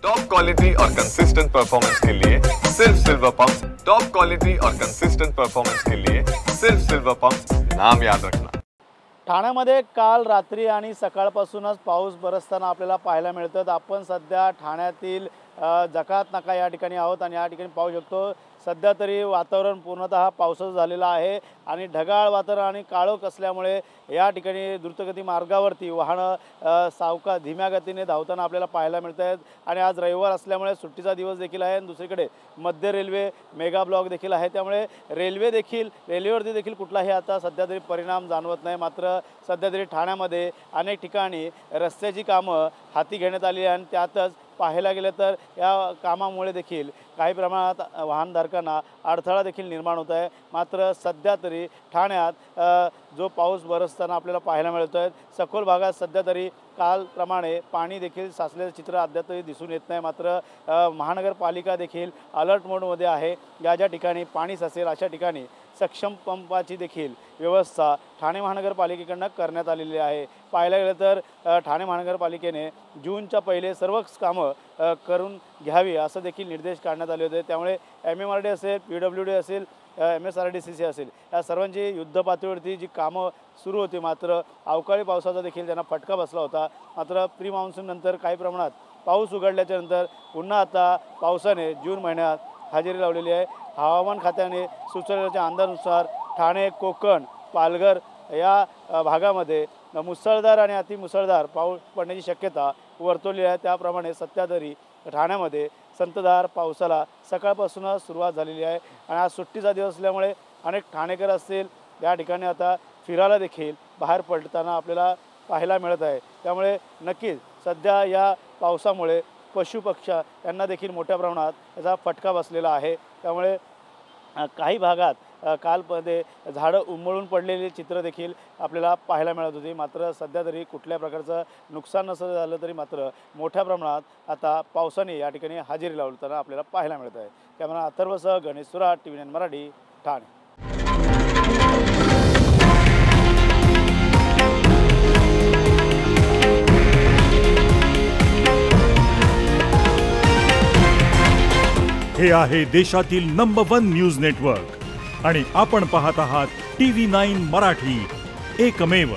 Top quality और consistent performance के लिए सिर्फ सिल्वर पंप्स। टॉप क्वालिटी और कंसिस्टेंट परफॉर्मेंस के लिए सिर्फ सिल्वर पंप्स, नाम याद रखना। ठाण्यामध्ये काल रात्री आणि सकाळपासूनच पाऊस बरसताना आपल्याला पाहायला मिळतं। आपण सध्या ठाण्यातील जकात नाका या ठिकाणी आहोत आणि या ठिकाणी पाहू शकतो सध्या तरी वातावरण पूर्णतः पावसाचं झालेलं आहे आणि ढगाळ वातावरण आणि काळोख असल्यामुळे या ठिकाणी द्रुतगती मार्गावरती वाहनं सावका धीम्या गतीने धावताना आपल्याला पाहायला मिळत आहेत। आणि आज रविवार असल्यामुळे सुट्टीचा दिवस देखील आहे आणि दुसरीकडे मध्य रेल्वे मेगा ब्लॉक देखील आहे, त्यामुळे रेल्वेवरती देखील कुठलाही आता सध्या तरी परिणाम जाणवत नाही। मात्र सध्या तरी ठाण्यामध्ये अनेक ठिकाणी रस्त्याची कामं हाती घेण्यात आली आणि त्यातच पाहायला गेलं तर या कामामुळे देखील काही प्रमाणात वाहनधारकांना अडथळा देखील निर्माण होत आहे। मात्र सध्या तरी ठाण्यात जो पाऊस बरसताना आपल्याला पाहायला मिळतो आहे, सखोल भागात सध्या तरी कालप्रमाणे पाणी देखील साचलेलं चित्र अद्याप तरी दिसून येत नाही। मात्र महानगरपालिका देखील अलर्ट मोडमध्ये आहे। ज्या ठिकाणी पाणी साचेल अशा ठिकाणी सक्षम पंपाची देखील व्यवस्था ठाणे महानगरपालिकेकडून करण्यात आलेली आहे। पाहायला गेलं तर ठाणे महानगरपालिकेने जूनच्या पहिले सर्वच कामं करून घ्यावी असं देखील निर्देश काढण्यात आले होते। त्यामुळे MMRD असेल, PWD असेल, MSRDCC असेल, या सर्वांची युद्धपातळीवरती जी कामं सुरू होती, मात्र अवकाळी पावसाचा देखील त्यांना फटका बसला होता। मात्र प्री मान्सून नंतर काही प्रमाणात पाऊस उघडल्याच्या नंतर पुन्हा आता पावसाने जून महिन्यात हजेरी लावलेली आहे। हवामान खात्याने सुचवलेल्या अंदाजानुसार ठाणे, कोकण, पालघर या भागामध्ये मुसळधार आणि अतिमुसळधार पाऊस पडण्याची शक्यता वर्तवली आहे। त्याप्रमाणे सध्या तरी ठाण्यामध्ये संततधार पावसाला सकाळपासूनच सुरुवात झालेली आहे आणि आज सुट्टीचा दिवस असल्यामुळे अनेक ठाणेकर असतील या ठिकाणी आता फिरायला देखील बाहेर पडताना आपल्याला पाहायला मिळत आहे। त्यामुळे नक्कीच सध्या या पावसामुळे पशुपक्षी यांना देखील मोठ्या प्रमाणात याचा फटका बसलेला आहे। त्यामुळे काही भागात कालमध्ये झाडं उन्मळून पडलेले चित्र देखील आपल्याला पाहायला मिळत होती। मात्र सध्या तरी कुठल्या प्रकारचं नुकसान नसलं झालं तरी मात्र मोठ्या प्रमाणात आता पावसाने या ठिकाणी हजेरी लावताना आपल्याला पाहायला मिळत आहे। कॅमेरा अथर्वसह गणेश सुराट, TV9 मराठी, ठाणे। हे आहे देशातील नंबर 1 न्यूज नेटवर्क आणि आपण पाहत आहात TV9 मराठी, एकमेव।